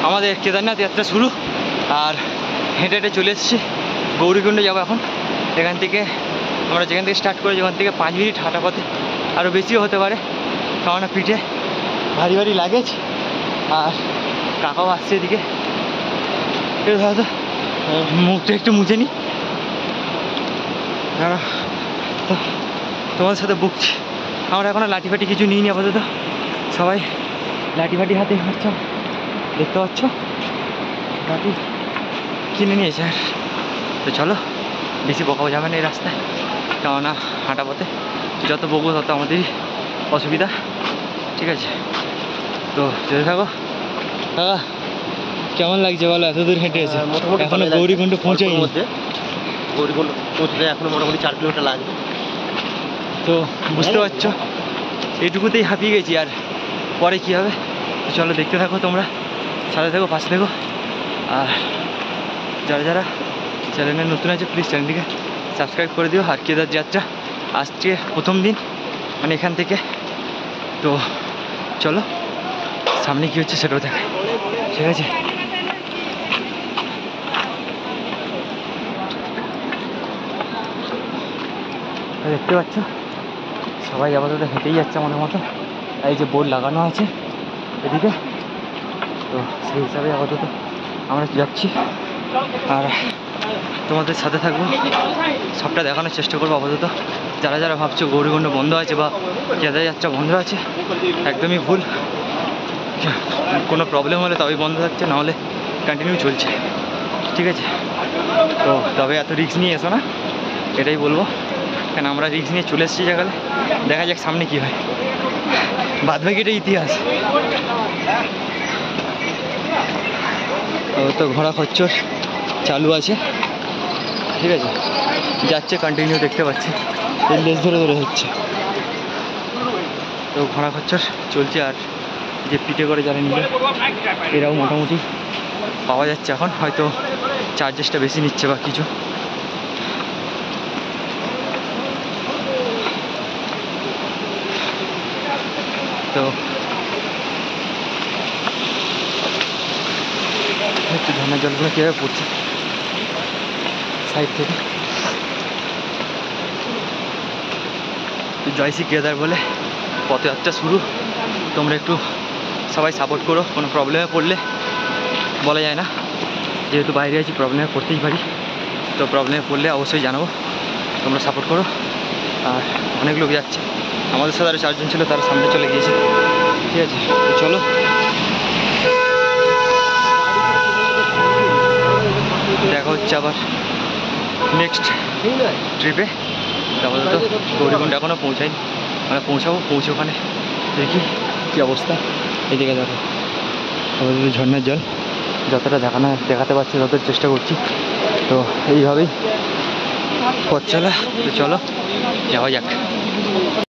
আমাদের কেদারনাথ যাত্রা শুরু, আর হেঁটে হেঁটে চলে এসেছি গৌরীকুণ্ডে যাবো এখন। এখান থেকে আমরা যেখান থেকে স্টার্ট করি, যেখান থেকে 5 মিনিট হাঁটা পথে, আরও বেশিও হতে পারে, কারণ পিঠে ভারী ভারী লাগেজ। আর কাকাও আসছে এদিকে, হয়তো মুখটা একটু মুছে নিই, তো তোমাদের সাথে বকছি। আমরা এখন লাঠি ফাটি কিছু নিই নি আপাতত, সবাই লাঠি ফাটি হাতে হাঁটছ, দেখতে পাচ্ছ লাঠি কিনে নিয়েছে। আর তো চলো, বেশি বকাও যাবে না এই রাস্তায়, কেননা হাঁটা পথে যত বকবো তত আমাদেরই অসুবিধা, ঠিক আছে? তো যেতে থাকো। কাকা কেমন লাগছে বলো, এত দূর হেঁটে এসে? এখনো গৌরীকুণ্ড পৌঁছাই, গৌরীকুণ্ড পৌঁছতে এখনো মোটামুটি 4 কিলোমিটার লাগবে। তো বুঝতে পারছো এইটুকুতেই হাঁপিয়ে গেছি, আর পরে কী হবে চলো দেখতে থাকো, তোমরা সাথে থেকো, পাশে থেকো। আর যারা যারা চ্যানেলে নতুন আছে প্লিজ চ্যানেলটিকে সাবস্ক্রাইব করে দিও। আর কেদার যাত্রা আজকে প্রথম দিন, মানে এখান থেকে। তো চলো সামনে কী হচ্ছে সেটাও দেখাই, ঠিক আছে? দেখতে পাচ্ছ সবাই আপাতত হেঁটেই যাচ্ছে আমাদের মতো। এই যে বোর্ড লাগানো আছে এদিকে, তো সেই হিসাবে আপাতত আমরা যাচ্ছি। আর তোমাদের সাথে থাকবো, সবটা দেখানোর চেষ্টা করবো আপাতত। যারা যারা ভাবছো গৌরীকুণ্ড বন্ধ আছে বা কেদার যাত্রা বন্ধ আছে, একদমই ভুল। কোনো প্রবলেম হলে তবেই বন্ধ থাকছে, নাহলে কন্টিনিউ চলছে, ঠিক আছে? তো তবে এত রিস্ক নিয়ে এসো না, এটাই বলবো, কেন আমরা রিস্ক নিয়ে চলে এসেছি জায়গায়। দেখা যাক সামনে কী হয়, বাদবাকি এটা ইতিহাস। তো ঘোড়া খচ্চর চালু আছে, ঠিক আছে? যাচ্ছে কন্টিনিউ, দেখতে পাচ্ছি এই লেজ ধরে ধরে হচ্ছে। তো ঘোড়া খচ্চর চলছে। আর যে পিঠে করে যারা নিবে এরাও মোটামুটি পাওয়া যাচ্ছে এখন, হয়তো চার্জেসটা বেশি নিচ্ছে বা কিছু। তো একটু ঝর্ণার জলগুলো কীভাবে পড়ছে সাইড থেকে। জয় শ্রী কেদার বলে পদযাত্রা শুরু। তোমরা একটু সবাই সাপোর্ট করো, কোনো প্রবলেমে পড়লে বলা যায় না, যেহেতু বাইরে আছি প্রবলেমে পড়তেই পারি, তো প্রবলেমে পড়লে অবশ্যই জানাবো, তোমরা সাপোর্ট করো। আর অনেক লোক যাচ্ছে, আমাদের সাথে আরও 4 জন ছিল, তারা সামনে চলে গিয়েছে, ঠিক আছে? তো চলো দেখা হচ্ছে আবার নেক্সট ট্রিপে। তারপরে তো গৌরীকুণ্ড এখনও পৌঁছায়নি, মানে পৌঁছাবো, পৌঁছে ওখানে দেখি কী অবস্থা। এদিকে দেখো আমাদের ঝর্ণার জল, যতটা দেখাতে পারছি ততটা চেষ্টা করছি। তো এইভাবেই পথ চলা। তো চলো যাওয়া যাক।